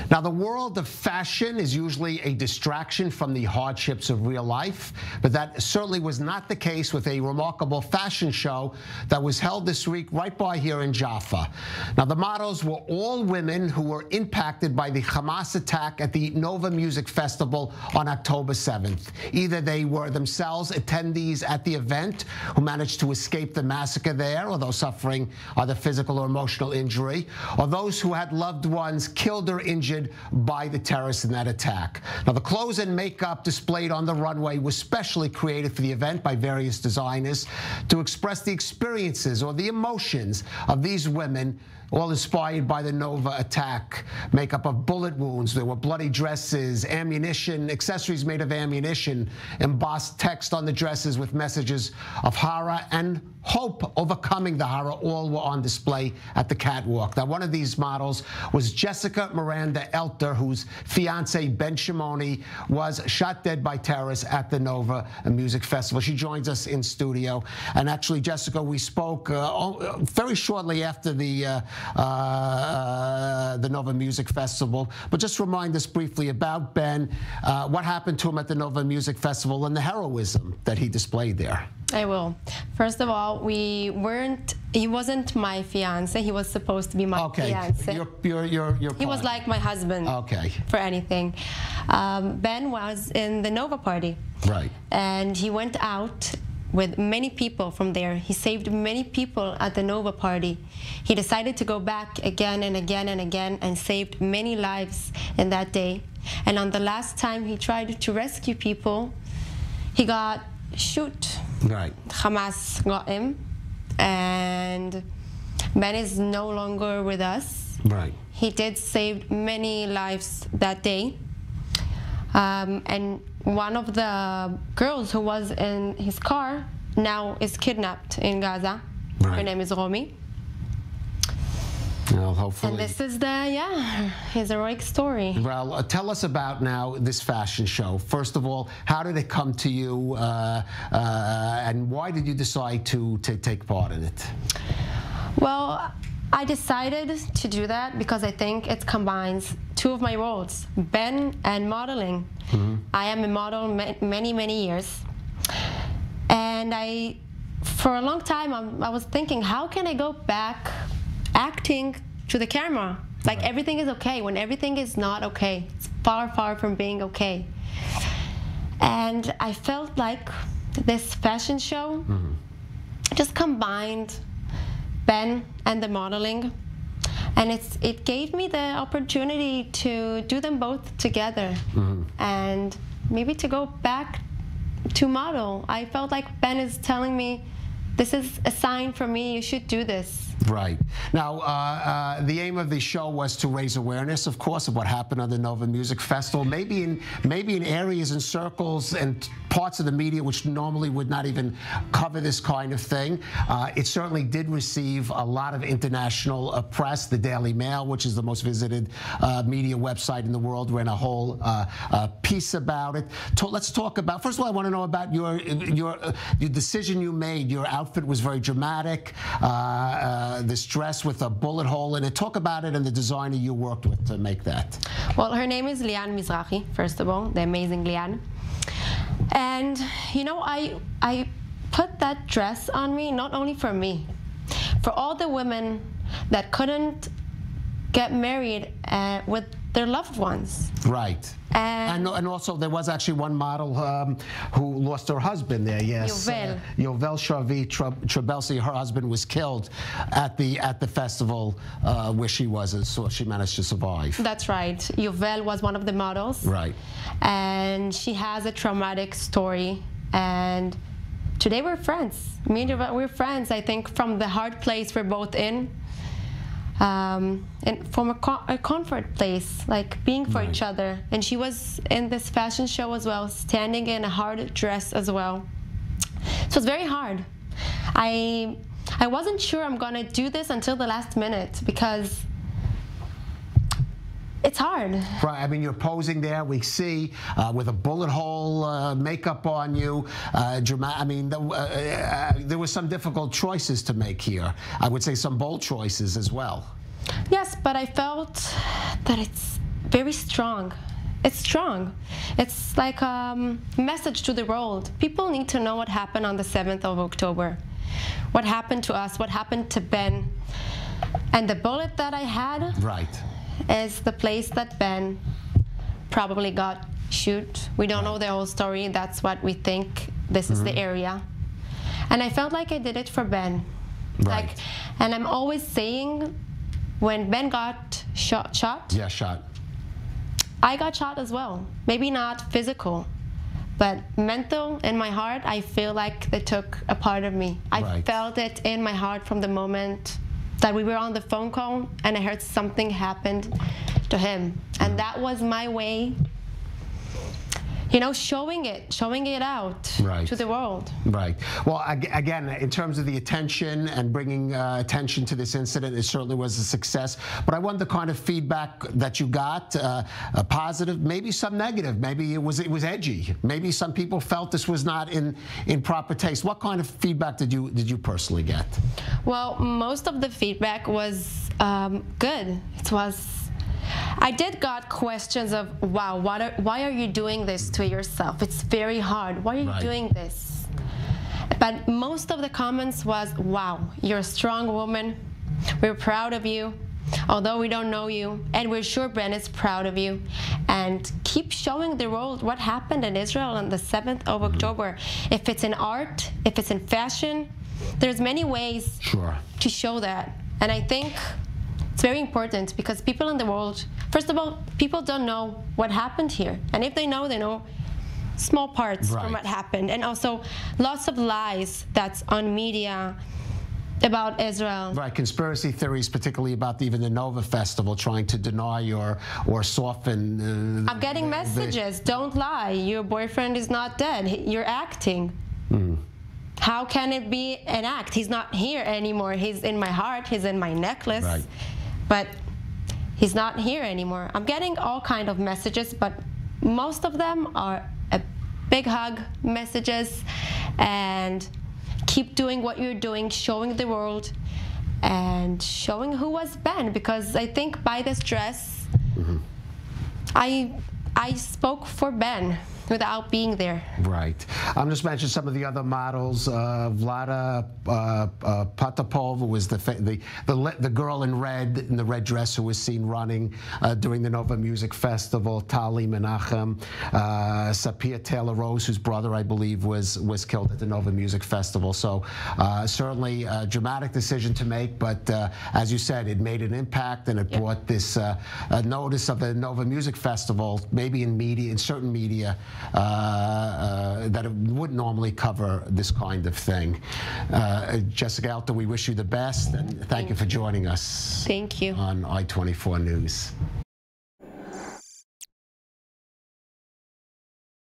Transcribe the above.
Now, the world of fashion is usually a distraction from the hardships of real life, but that certainly was not the case with a remarkable fashion show that was held this week right by here in Jaffa. Now, the models were all women who were impacted by the Hamas attack at the Nova Music Festival on October 7th. Either they were themselves attendees at the event who managed to escape the massacre there, although suffering either physical or emotional injury, or those who had loved ones killed or injured by the terrorists in that attack. Now, the clothes and makeup displayed on the runway was specially created for the event by various designers to express the experiences or the emotions of these women, all inspired by the Nova attack. Makeup of bullet wounds, there were bloody dresses, ammunition, accessories made of ammunition, embossed text on the dresses with messages of horror and hope overcoming the horror, all were on display at the catwalk. Now, one of these models was Jessica Miranda Elter, whose fiance Ben Shimoni was shot dead by terrorists at the Nova Music Festival. She joins us in studio. And actually, Jessica, we spoke very shortly after the Nova Music Festival. But just remind us briefly about Ben, what happened to him at the Nova Music Festival and the heroism that he displayed there. I will. First of all, he wasn't my fiance. He was supposed to be my fiance. He was like my husband. Okay. For anything. Ben was in the Nova party. Right. And he went out with many people from there. He saved many people at the Nova party. He decided to go back again and again and again and saved many lives in that day. And on the last time he tried to rescue people, he got shot. Right. Hamas got him, and Ben is no longer with us. Right. He did save many lives that day. And one of the girls who was in his car now is kidnapped in Gaza. Right. Her name is Romy. Well, hopefully. And this is his heroic story. Well, tell us about now this fashion show. First of all, how did it come to you, and why did you decide to take part in it? Well, I decided to do that because I think it combines two of my roles, Ben and modeling. Mm-hmm. I am a model many years, and for a long time I was thinking, how can I go back acting to the camera? Like, right. Everything is okay when everything is not okay. It's far from being okay. And I felt like this fashion show just combined Ben and the modeling, and it gave me the opportunity to do them both together and maybe to go back to model. I felt like Ben is telling me, this is a sign for me, you should do this. Right. Now, the aim of the show was to raise awareness, of course, of what happened on the Nova Music Festival, maybe in areas and circles and parts of the media which normally would not even cover this kind of thing. It certainly did receive a lot of international press. The Daily Mail, which is the most visited media website in the world, ran a whole piece about it. Let's talk about, first of all, I want to know about your decision you made. Your outfit was very dramatic. This dress with a bullet hole in it. Talk about it and the designer you worked with to make that. Well, her name is Lian Mizrahi, first of all, the amazing Lian. And, you know, I put that dress on me not only for me, for all the women that couldn't get married with their loved ones. Right. And also there was actually one model who lost her husband there, yes. Yovel Shavi Trebelsi, her husband was killed at the festival where she was, and so she managed to survive. That's right. Yovel was one of the models. Right. And she has a traumatic story, and today we're friends. Me and Yovel, we're friends, I think, from the hard place we're both in. And from a comfort place, like being for each other. And she was in this fashion show as well, standing in a hard dress as well. So it's very hard. I wasn't sure I'm gonna do this until the last minute because it's hard. Right. I mean, you're posing there. We see with a bullet hole makeup on you. I mean, there were some difficult choices to make here. I would say some bold choices as well. Yes, but I felt that it's very strong. It's strong. It's like a message to the world. People need to know what happened on the 7th of October. What happened to us, what happened to Ben. And the bullet that I had is the place that Ben probably got shot. We don't know the whole story. That's what we think. This is the area. And I felt like I did it for Ben. Like, and I'm always saying, when Ben got shot, I got shot as well. Maybe not physical, but mental. In my heart, I feel like they took a part of me. I felt it in my heart from the moment that we were on the phone call and I heard something happened to him. And that was my way, you know, showing it out to the world. Well, again, in terms of the attention and bringing attention to this incident, it certainly was a success. But I wonder the kind of feedback that you got, positive, maybe some negative. Maybe it was edgy. Maybe some people felt this was not in proper taste. What kind of feedback did you personally get? Well, most of the feedback was good. It was. I did got questions of, wow, why are you doing this to yourself? It's very hard. Why are you doing this? But most of the comments was, wow, you're a strong woman. We're proud of you, although we don't know you. And we're sure Ben is proud of you. And keep showing the world what happened in Israel on the 7th of October. If it's in art, if it's in fashion, there's many ways to show that. And I think it's very important because people in the world, first of all, people don't know what happened here. And if they know small parts from what happened. And also lots of lies that's on media about Israel. Conspiracy theories, particularly about even the Nova Festival, trying to deny or soften. I'm getting messages, don't lie, your boyfriend is not dead, you're acting. How can it be an act? He's not here anymore. He's in my heart, he's in my necklace. But he's not here anymore. I'm getting all kind of messages, but most of them are a big hug messages and keep doing what you're doing, showing the world and showing who was Ben, because I think by this dress, I spoke for Ben without being there. I'm just mentioning some of the other models. Vlada Potapova was the girl in the red dress who was seen running during the Nova Music Festival. Tali Menachem, Sapir Taylor Rose, whose brother I believe was killed at the Nova Music Festival. So certainly a dramatic decision to make, but as you said, it made an impact and it brought this notice of the Nova Music Festival, maybe in media, in certain media, that it wouldn't normally cover this kind of thing. Jessica Alter, we wish you the best, and thank you for joining us. Thank you. On I-24 News.